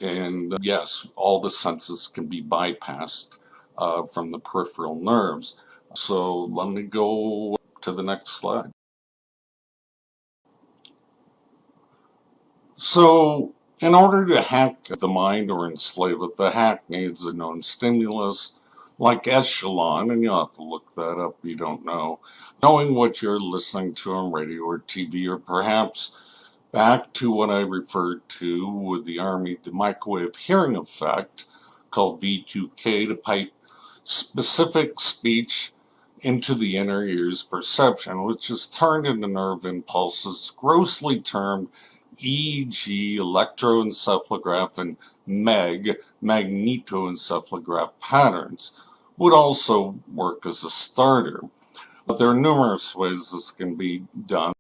And yes, all the senses can be bypassed from the peripheral nerves. So let me go to the next slide. So, in order to hack the mind or enslave it, the hack needs a known stimulus like echelon, and you'll have to look that up, you don't know. Knowing what you're listening to on radio or TV, or perhaps back to what I referred to with the Army, the microwave hearing effect, called V2K, to pipe specific speech into the inner ear's perception, which is turned into nerve impulses, grossly termed EEG, electroencephalograph, and magnetoencephalograph patterns, would also work as a starter. But there are numerous ways this can be done.